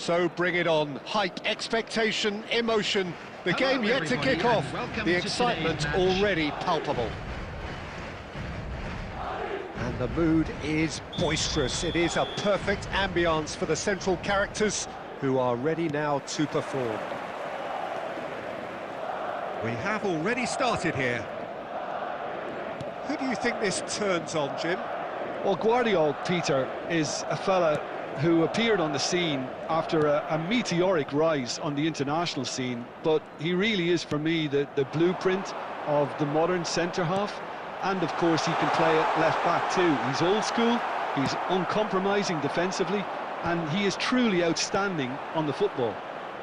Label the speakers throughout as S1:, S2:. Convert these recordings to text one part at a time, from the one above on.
S1: So bring it on. Hype, expectation, emotion. The game yet to kick off. The excitement already palpable. And the mood is boisterous. It is a perfect ambience for the central characters who are ready now to perform. We have already started here. Who do you think this turns on, Jim?
S2: Well, Guardiola, Peter, is a fella who appeared on the scene after a meteoric rise on the international scene, but he really is, for me, the blueprint of the modern centre-half, and of course he can play at left-back too. He's old school, he's uncompromising defensively, and he is truly outstanding on the football.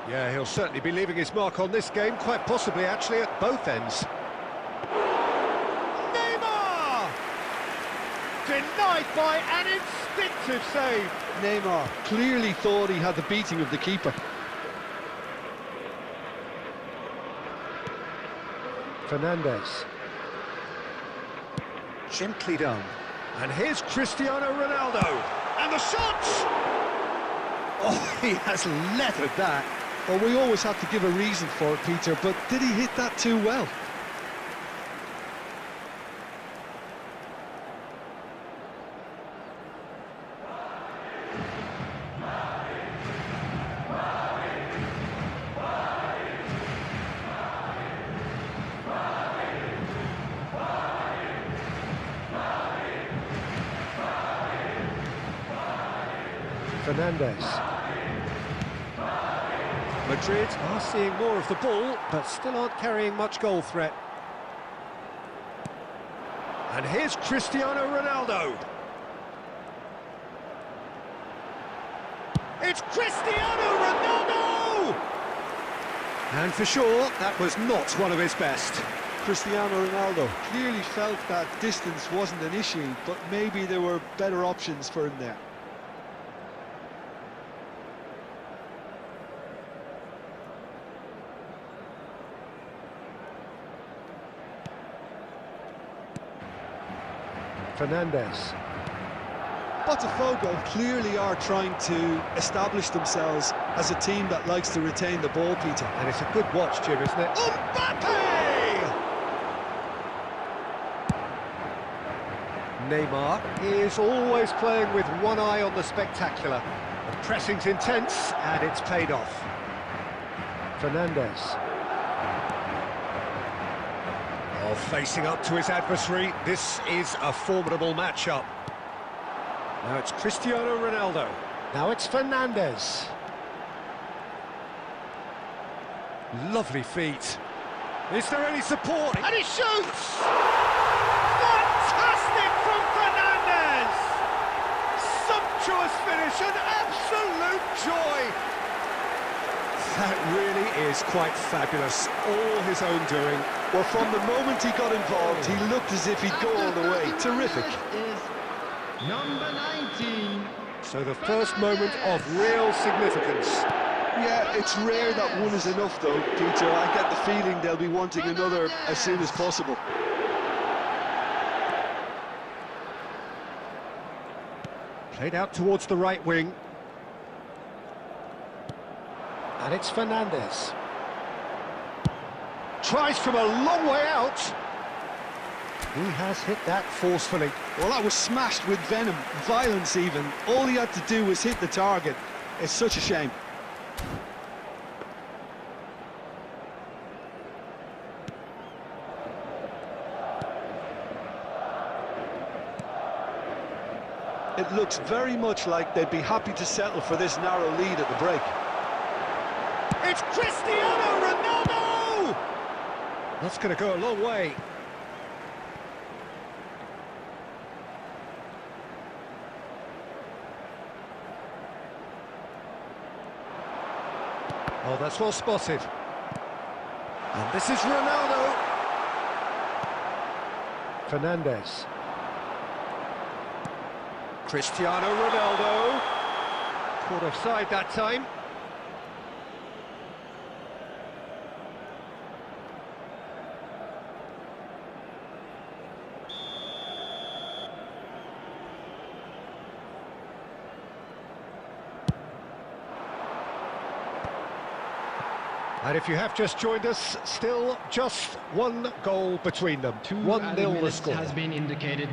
S1: Yeah, he'll certainly be leaving his mark on this game, quite possibly actually at both ends. Denied by an instinctive save.
S2: Neymar clearly thought he had the beating of the keeper.
S1: Fernandes. Gently done. And here's Cristiano Ronaldo. And the shot! Oh, he has leathered that.
S2: Well, we always have to give a reason for it, Peter, but did he hit that too well?
S1: Fernandes. Madrid are seeing more of the ball, but still aren't carrying much goal threat. And here's Cristiano Ronaldo. It's Cristiano Ronaldo! And for sure, that was not one of his best.
S2: Cristiano Ronaldo clearly felt that distance wasn't an issue, but maybe there were better options for him there.
S1: Fernandes.
S2: Botafogo clearly are trying to establish themselves as a team that likes to retain the ball, Peter.
S1: And it's a good watch, Jim, isn't it? Mbappe! Neymar is always playing with one eye on the spectacular. The pressing's intense, and it's paid off. Fernandes. Oh, facing up to his adversary, this is a formidable matchup. Now it's Cristiano Ronaldo. Now it's Fernandes. Lovely feet. Is there any support? And he shoots! Fantastic from Fernandes! Sumptuous finish, an absolute joy! That really is quite fabulous, all his own doing.
S2: Well, from the moment he got involved, he looked as if he'd go all the way. Terrific.
S3: Number 19.
S1: So the first moment of real significance.
S2: Yeah, it's rare that one is enough, though, Peter. I get the feeling they'll be wanting another as soon as possible.
S1: Played out towards the right wing. And it's Fernandes. Tries from a long way out. He has hit that forcefully.
S2: Well, that was smashed with venom, violence even. All he had to do was hit the target. It's such a shame. It looks very much like they'd be happy to settle for this narrow lead at the break.
S1: It's Cristiano Ronaldo! That's going to go a long way. Oh, that's well spotted. And this is Ronaldo. Fernandes. Cristiano Ronaldo. Caught offside that time. And if you have just joined us, still just one goal between them.
S3: 2 added
S1: 1-0 the
S3: minutes
S1: score.
S3: has been indicated.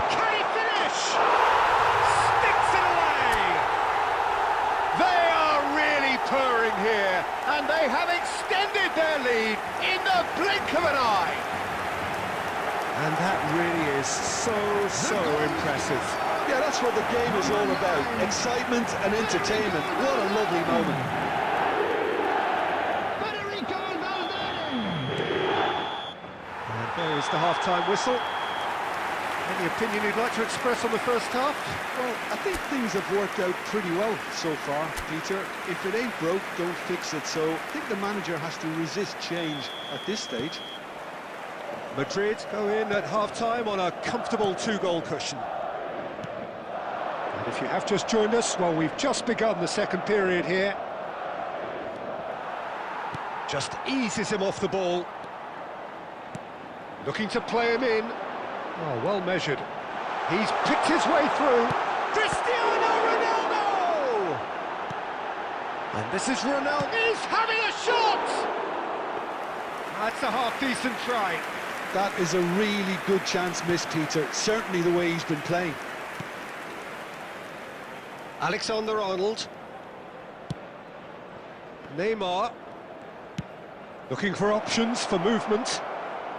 S1: Can he finish? Sticks it away! They are really purring here, and they have extended their lead in the blink of an eye. And that really is so impressive.
S2: Yeah, that's what the game is all about. Excitement and entertainment. What a lovely moment.
S1: And there is the half-time whistle. Any opinion you'd like to express on the first half?
S2: Well, I think things have worked out pretty well so far, Peter. If it ain't broke, don't fix it. So I think the manager has to resist change at this stage.
S1: Madrid go in at half-time on a comfortable 2-goal cushion. And if you have just joined us, well, we've just begun the second period here. Just eases him off the ball. Looking to play him in. Oh, well measured. He's picked his way through. Cristiano Ronaldo! And this is Ronaldo. He's having a shot! That's a half-decent try.
S2: That is a really good chance missed, Peter. Certainly the way he's been playing.
S1: Alexander-Arnold. Neymar. Looking for options for movement.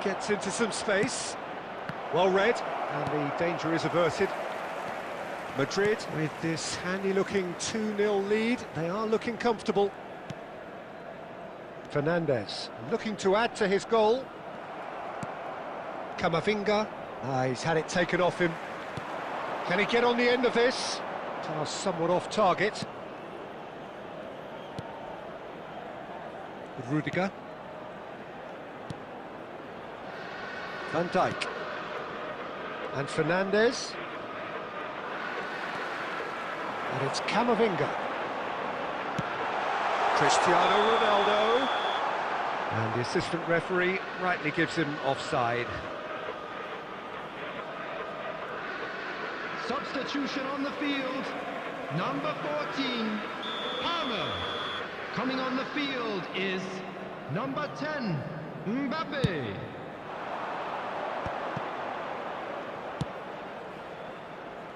S1: Gets into some space. Well read, and the danger is averted. Madrid, with this handy-looking 2-0 lead, they are looking comfortable. Fernandes, looking to add to his goal. Camavinga, he's had it taken off him. Can he get on the end of this? Somewhat off target. Rudiger. Van Dijk. And Fernandes. And it's Camavinga. Cristiano Ronaldo. And the assistant referee rightly gives him offside.
S3: Substitution on the field. Number 14, Palmer. Coming on the field is number 10, Mbappe.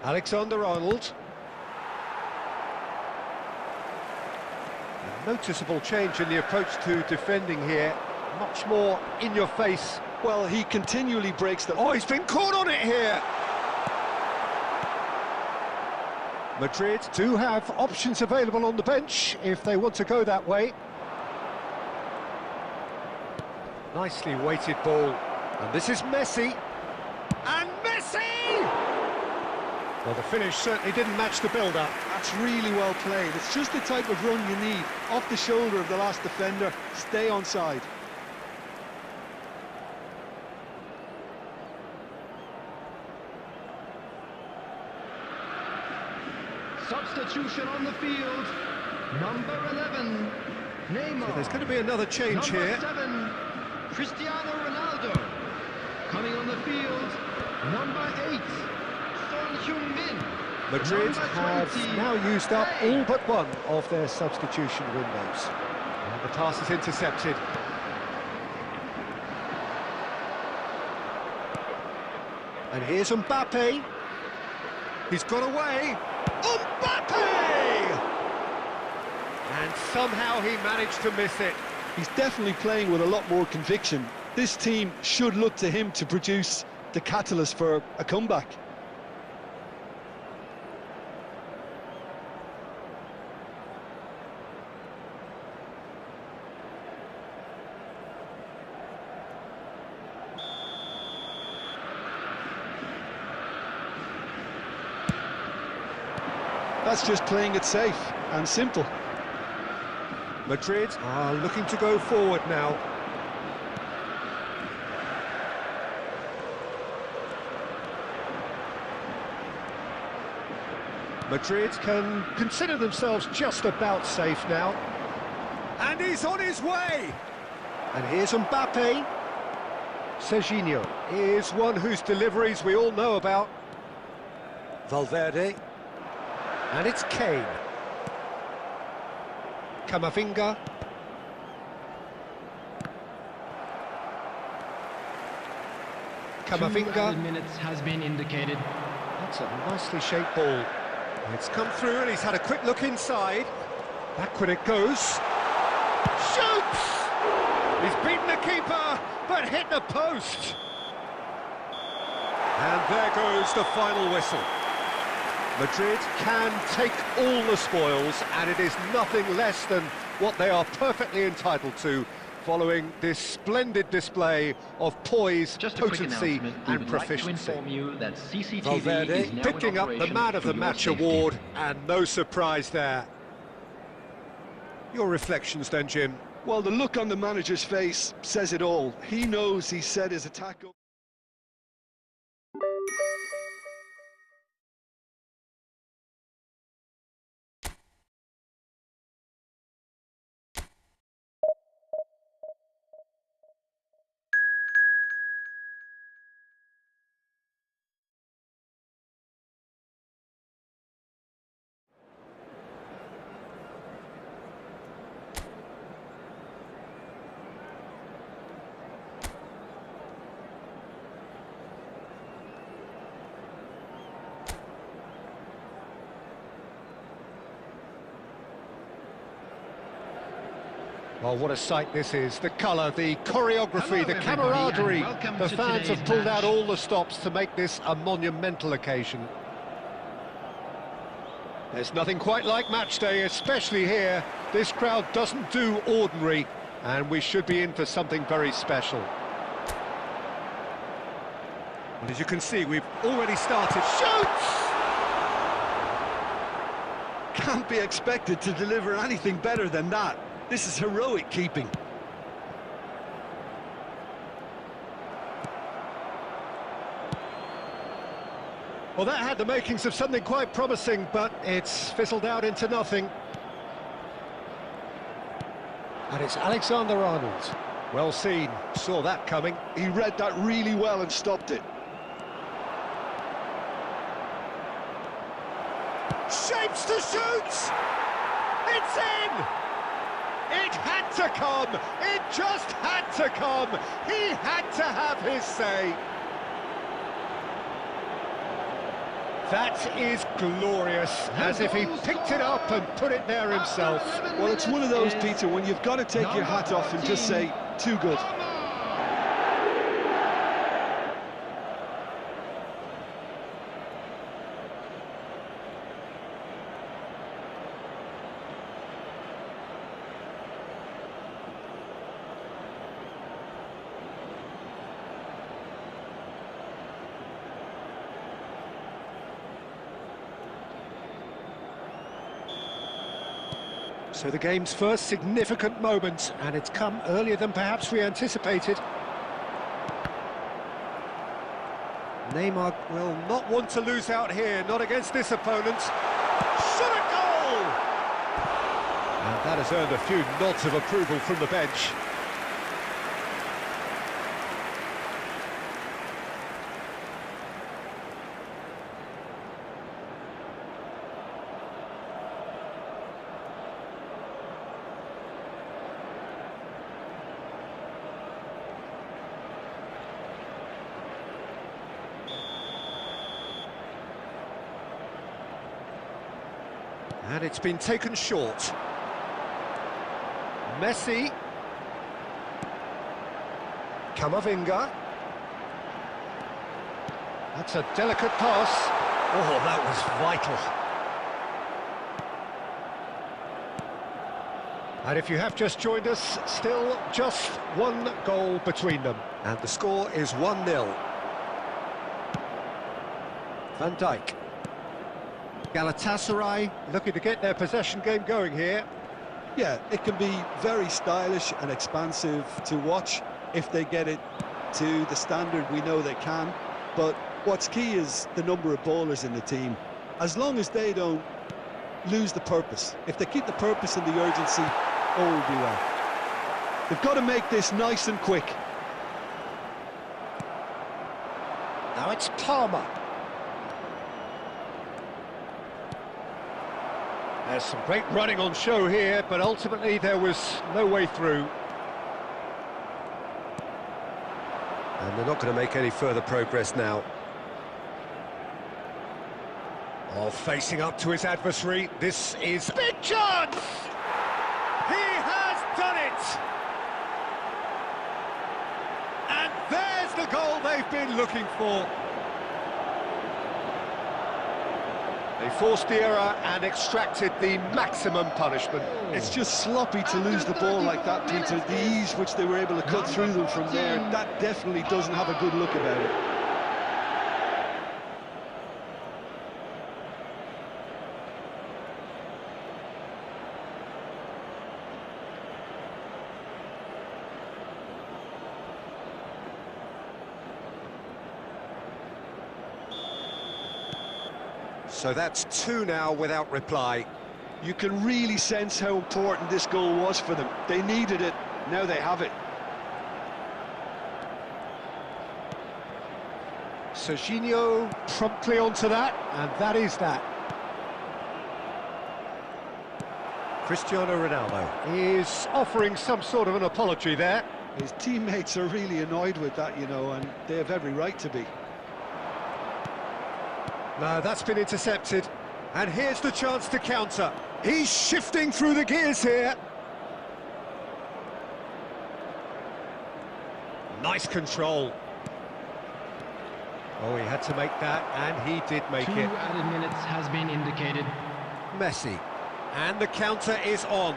S1: Alexander-Arnold. A noticeable change in the approach to defending here. Much more in your face.
S2: Well, he continually breaks the...
S1: Oh, he's been caught on it here! Madrid do have options available on the bench if they want to go that way. Nicely weighted ball. And this is Messi. And Messi! Well, the finish certainly didn't match the build-up.
S2: That's really well played. It's just the type of run you need. Off the shoulder of the last defender, stay onside.
S3: Substitution on the field, number 11, Neymar.
S1: So there's going to be another change
S3: number
S1: here.
S3: 7, Cristiano Ronaldo. Coming on the field, number 8, Son Heung-min.
S1: Madrid
S3: Number
S1: have
S3: 20,
S1: now used up all but one of their substitution windows. And the pass is intercepted. And here's Mbappe. He's got away. Mbappe! And somehow he managed to miss it.
S2: He's definitely playing with a lot more conviction. This team should look to him to produce the catalyst for a comeback. That's just playing it safe and simple.
S1: Madrid are looking to go forward now. Madrid can consider themselves just about safe now. And he's on his way! And here's Mbappe. Serginho is one whose deliveries we all know about. Valverde. And it's Kane. Camavinga. Camavinga.
S3: 2 added minutes has been indicated.
S1: That's a nicely shaped ball. It's come through and he's had a quick look inside. Backward it goes. Shoots! He's beaten the keeper, but hit the post. And there goes the final whistle. Madrid can take all the spoils, and it is nothing less than what they are perfectly entitled to, following this splendid display of poise,
S4: Just a quick
S1: potency
S4: announcement. We
S1: and
S4: would like to
S1: proficiency.
S4: inform you that CCTV
S1: Valverde
S4: is now
S1: picking
S4: in
S1: up the
S4: operation
S1: Man of
S4: for
S1: the
S4: your
S1: Match
S4: safety.
S1: award, and no surprise there. Your reflections then, Jim?
S2: Well, the look on the manager's face says it all. He knows he set his attack up.
S1: Well, what a sight this is. The colour, the choreography,
S3: Hello,
S1: the
S3: everybody,
S1: camaraderie.
S3: and welcome
S1: The
S3: to
S1: fans have
S3: today's
S1: pulled out
S3: match.
S1: all the stops to make this a monumental occasion. There's nothing quite like match day, especially here. This crowd doesn't do ordinary, and we should be in for something very special. And as you can see, we've already started. Shoots!
S2: Can't be expected to deliver anything better than that. This is heroic keeping.
S1: Well, that had the makings of something quite promising, but it's fizzled out into nothing. And it's Alexander-Arnold. Well seen, saw that coming.
S2: He read that really well and stopped it.
S1: Shapes to shoot! It's in! It had to come! It just had to come! He had to have his say! That is glorious, as if he picked it up and put it there himself.
S2: Well, it's one of those, Peter, when you've got to take your hat off and just say, too good.
S1: So the game's first significant moment, and it's come earlier than perhaps we anticipated. Neymar will not want to lose out here, not against this opponent. Shot a goal! And that has earned a few nods of approval from the bench. And it's been taken short. Messi. Camavinga. That's a delicate pass. Oh, that was vital. And if you have just joined us, still just one goal between them. And the score is 1-0. Van Dijk. Galatasaray looking to get their possession game going here.
S2: Yeah, it can be very stylish and expansive to watch if they get it to the standard we know they can. But what's key is the number of ballers in the team. As long as they don't lose the purpose, if they keep the purpose and the urgency, all will be well. They've got to make this nice and quick.
S1: Now it's Palmer. There's some great running on show here, but ultimately there was no way through.
S4: And they're not going to make any further progress now.
S1: Oh, facing up to his adversary, this is big chance! He has done it! And there's the goal they've been looking for. They forced the error and extracted the maximum punishment.
S2: It's just sloppy to lose the ball like that, Peter. The ease which they were able to cut through them from there, that definitely doesn't have a good look about it.
S4: So that's 2 now without reply.
S2: You can really sense how important this goal was for them. They needed it, now they have it.
S1: Serginho promptly onto that, and that is that. Cristiano Ronaldo is offering some sort of an apology there.
S2: His teammates are really annoyed with that, you know, and they have every right to be.
S1: No, that's been intercepted, and here's the chance to counter. He's shifting through the gears here. Nice control. Oh, he had to make that, and he did make it.
S3: 2 added minutes has been indicated.
S1: Messi, and the counter is on.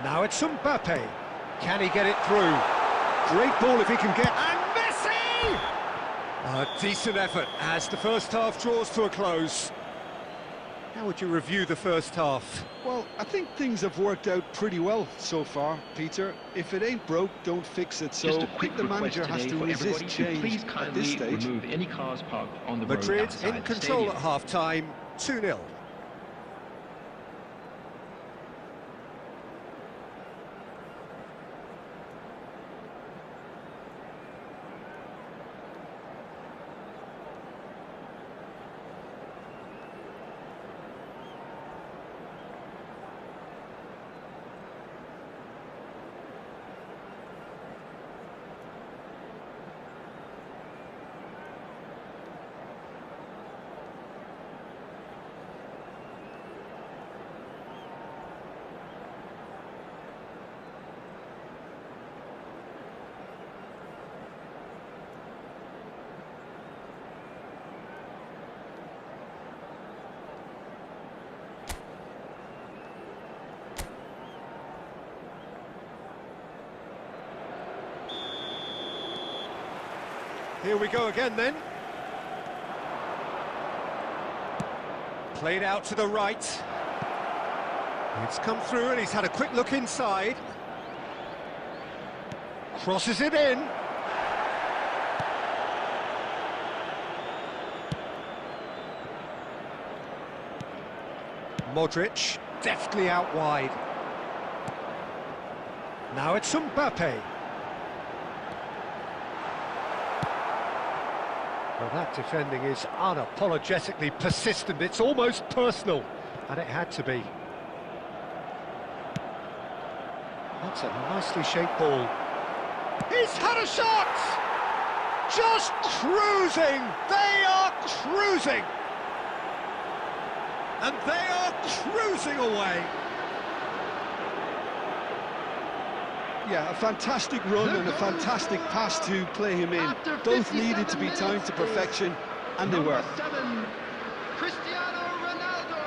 S1: Now it's Mbappe. Can he get it through? Great ball if he can get... And Messi! A decent effort as the first half draws to a close. How would you review the first half?
S2: Well, I think things have worked out pretty well so far, Peter. If it ain't broke, don't fix it. So
S5: Just a
S2: I
S5: quick
S2: think the
S5: request
S2: manager has
S5: today
S2: to
S5: for
S2: resist
S5: everybody to
S2: change
S5: please
S2: at this
S5: kindly
S2: stage.
S5: remove any cars parked on the road
S1: Madrid
S5: outside
S1: in
S5: the
S1: control
S5: stadium.
S1: at half-time, 2-0. Here we go again then. Played out to the right. It's come through and he's had a quick look inside. Crosses it in. Modric, deftly out wide. Now it's Mbappe. Well, that defending is unapologetically persistent. It's almost personal, and it had to be. That's a nicely shaped ball. He's had a shot! Just cruising! They are cruising! And they are cruising away!
S2: Yeah, a fantastic run and a fantastic pass to play him in. Both needed to be timed to perfection, and they were.
S3: Number 7, Cristiano Ronaldo.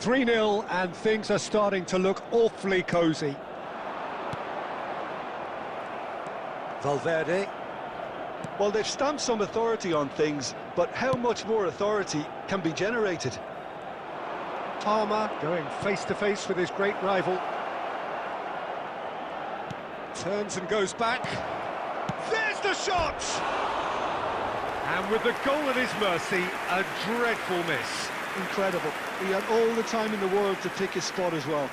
S1: 3-0, and things are starting to look awfully cosy.
S4: Valverde.
S2: Well, they've stamped some authority on things, but how much more authority can be generated?
S1: Palmer going face-to-face with his great rival. Turns and goes back. There's the shot! And with the goal at his mercy, a dreadful miss.
S2: Incredible. He had all the time in the world to pick his spot as well.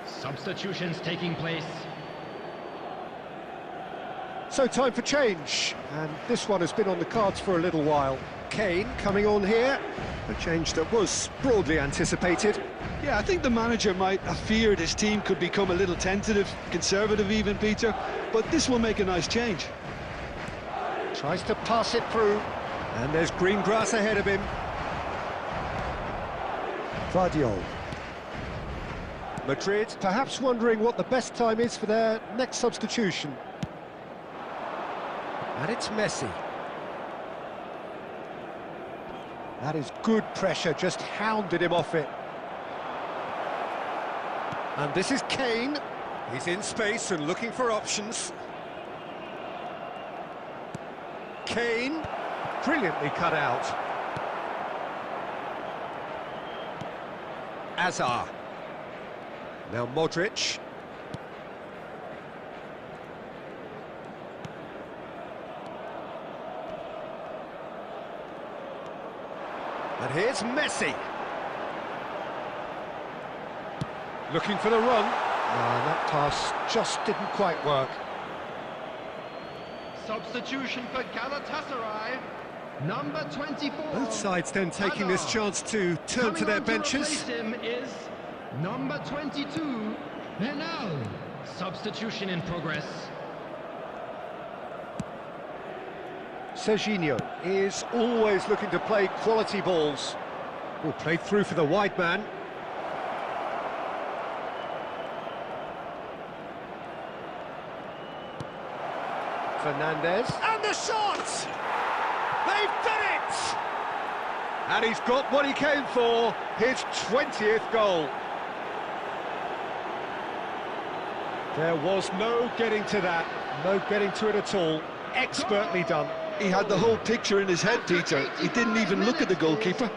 S3: Substitutions taking place.
S4: So time for change, and this one has been on the cards for a little while. Kane coming on here, a change that was broadly anticipated.
S2: Yeah, I think the manager might have feared his team could become a little tentative, conservative even, Peter, but this will make a nice change.
S4: Tries to pass it through, and there's green grass ahead of him. Vardiol. Madrid perhaps wondering what the best time is for their next substitution. And it's Messi. That is good pressure, just hounded him off it. And this is Kane. He's in space and looking for options. Kane, brilliantly cut out. Azar. Now Modric. And here's Messi. Looking for the run. That pass just didn't quite work.
S3: Substitution for Galatasaray. Number 24.
S4: Both sides then taking this chance to turn to their benches.
S3: Coming on to replace him is number 22, Bernal. Substitution in progress.
S4: Serginho is always looking to play quality balls. Will play through for the wide man. Fernandez. And the shot! They've done it! And he's got what he came for, his 20th goal. There was no getting to that, no getting to it at all. Expertly done.
S2: He had the whole picture in his head, Peter. He didn't even look at the goalkeeper.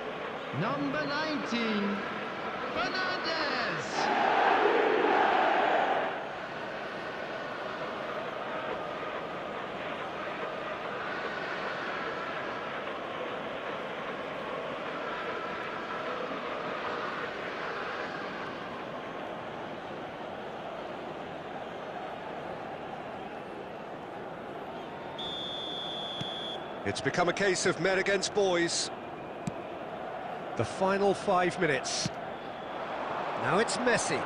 S3: Number 19, Fernandez.
S4: It's become a case of men against boys. The final 5 minutes. Now it's Messi.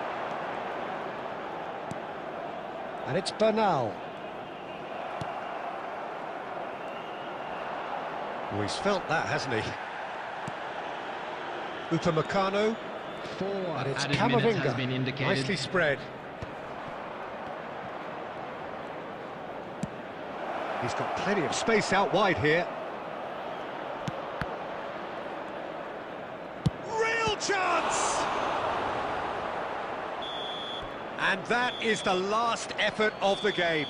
S4: And it's Bernal. Oh, he's felt that, hasn't he? Upamecano.
S3: 4
S4: And it's
S3: added minutes has been
S4: Camavinga.
S3: indicated.
S4: Nicely spread. He's got plenty of space out wide here. Real chance! And that is the last effort of the game.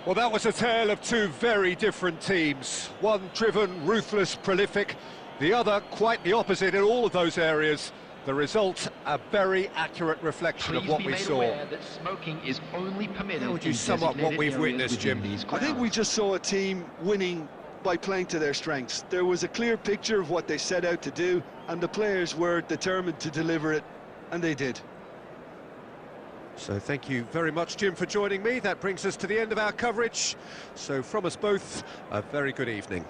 S4: Well, that was a tale of two very different teams. One driven, ruthless, prolific. The other quite the opposite in all of those areas. The result, a very accurate reflection of what we saw.
S5: That smoking is only permitted.
S4: How would you sum up what we've witnessed, Jim?
S2: I think we just saw a team winning by playing to their strengths. There was a clear picture of what they set out to do, and the players were determined to deliver it, and they did.
S4: So thank you very much, Jim, for joining me. That brings us to the end of our coverage. So from us both, a very good evening.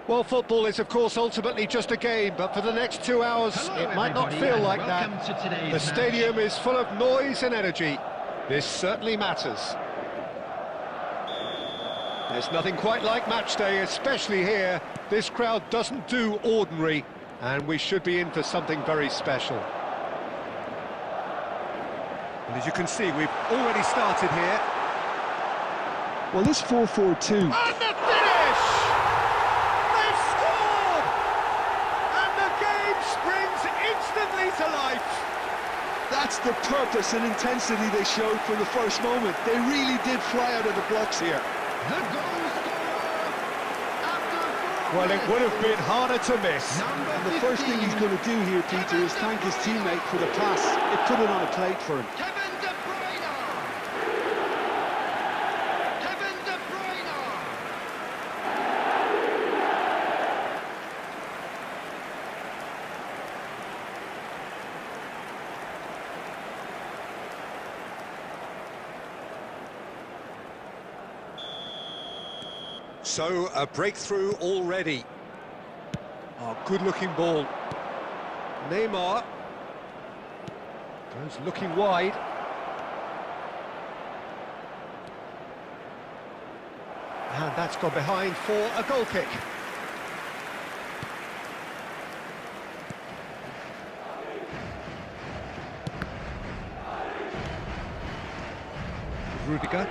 S4: Well, football is, of course, ultimately just a game, but for the next 2 hours,
S3: Hello,
S4: it might not
S3: everybody,
S4: feel
S3: and
S4: like
S3: welcome
S4: that.
S3: to today's
S4: The
S3: match.
S4: stadium is full of noise and energy. This certainly matters. There's nothing quite like match day, especially here. This crowd doesn't do ordinary, and we should be in for something very special. And as you can see, we've already started here.
S2: Well, this 4-4-2...
S4: And the finish! They've scored! And the game springs instantly to life.
S2: That's the purpose and intensity they showed from the first moment. They really did fly out of the blocks here.
S3: The goal scorer after 4
S4: Well, it
S3: minutes.
S4: would have been harder to miss.
S3: Number
S2: And the first thing he's going to do here, Peter, is thank his teammate for the pass. It put it on a plate for him.
S3: Kevin De Bruyne. Kevin De Bruyne.
S4: So, a breakthrough already. Oh, good-looking ball. Neymar goes looking wide. And that's gone behind for a goal kick. Rudiger.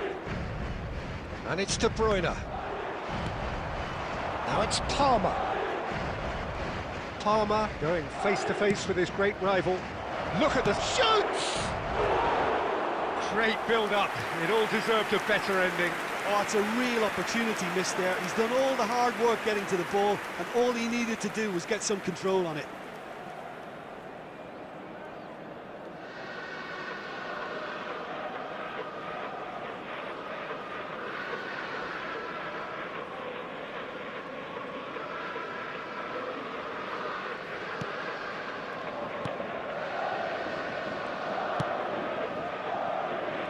S4: And it's De Bruyne. Now it's Palmer. Palmer going face-to-face with his great rival. Look at the shoots! Great build-up. It all deserved a better ending.
S2: Oh, it's a real opportunity missed there. He's done all the hard work getting to the ball, and all he needed to do was get some control on it.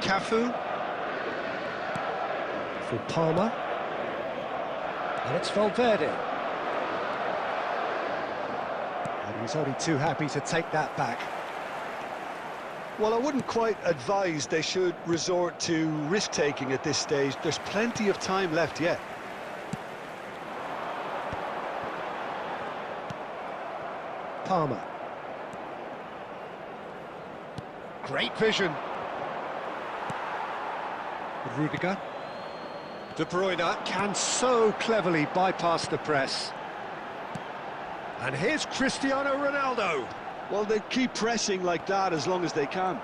S4: Cafu for Palmer, and it's Valverde, and he's only too happy to take that back.
S2: Well, I wouldn't quite advise they should resort to risk-taking at this stage. There's plenty of time left yet.
S4: Palmer, great vision. Rudiger. De Bruyne can so cleverly bypass the press. And here's Cristiano Ronaldo.
S2: Well, they keep pressing like that as long as they can.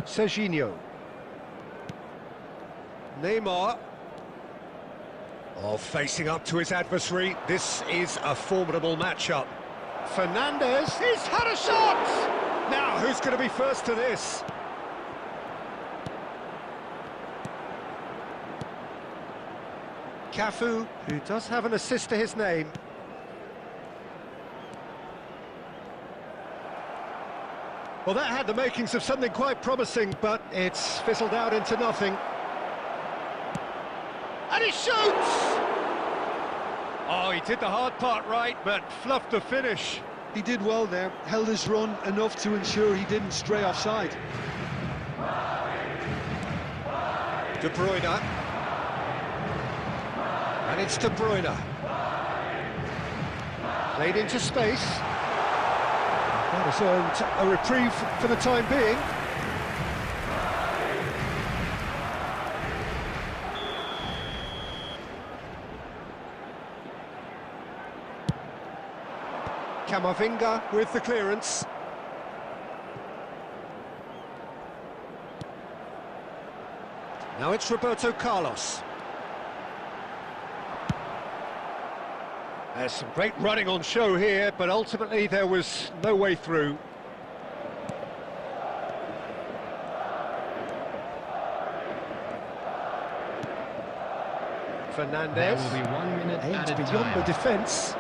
S4: Serginho. Neymar. Oh, facing up to his adversary. This is a formidable matchup. Fernandes, he's had a shot! Now, who's going to be first to this? Cafu, who does have an assist to his name. Well, that had the makings of something quite promising, but it's fizzled out into nothing. And he shoots! Oh, he did the hard part right, but fluffed the finish.
S2: He did well there, held his run enough to ensure he didn't stray offside.
S4: De Bruyne. And it's De Bruyne. Played into space. That has earned a reprieve for the time being. Camavinga with the clearance. Now it's Roberto Carlos. There's some great running on show here, but ultimately there was no way through. Fernandes.
S3: There will be 1 minute
S4: Aimed
S3: added
S4: beyond the
S3: time.
S4: defence.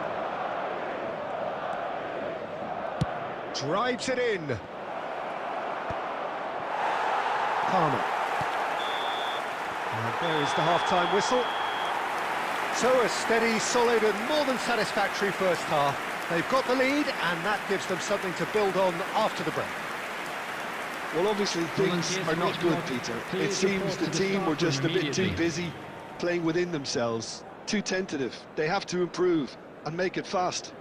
S4: Drives it in. Palmer. And there is the half-time whistle. So a steady, solid and more than satisfactory first half. They've got the lead and that gives them something to build on after the break.
S2: Well, obviously things are not good, Peter. It seems the team were just a bit too busy playing within themselves, too tentative. They have to improve and make it fast.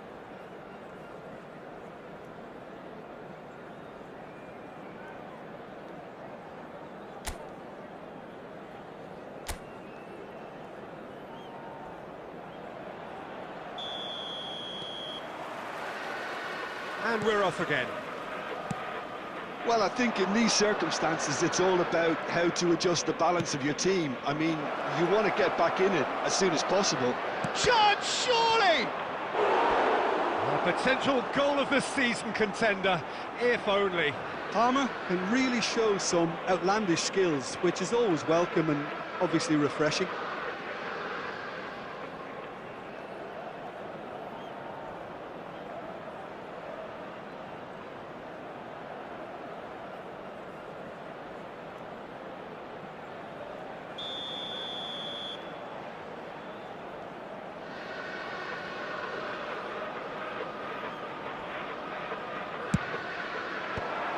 S4: And we're off again.
S2: Well, I think in these circumstances, it's all about how to adjust the balance of your team. I mean, you want to get back in it as soon as possible.
S4: Chance, surely! A potential goal of the season contender, if only.
S2: Palmer can really show some outlandish skills, which is always welcome and obviously refreshing.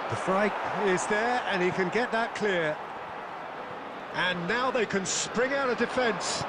S4: The frike is there and he can get that clear. And now they can spring out of defence.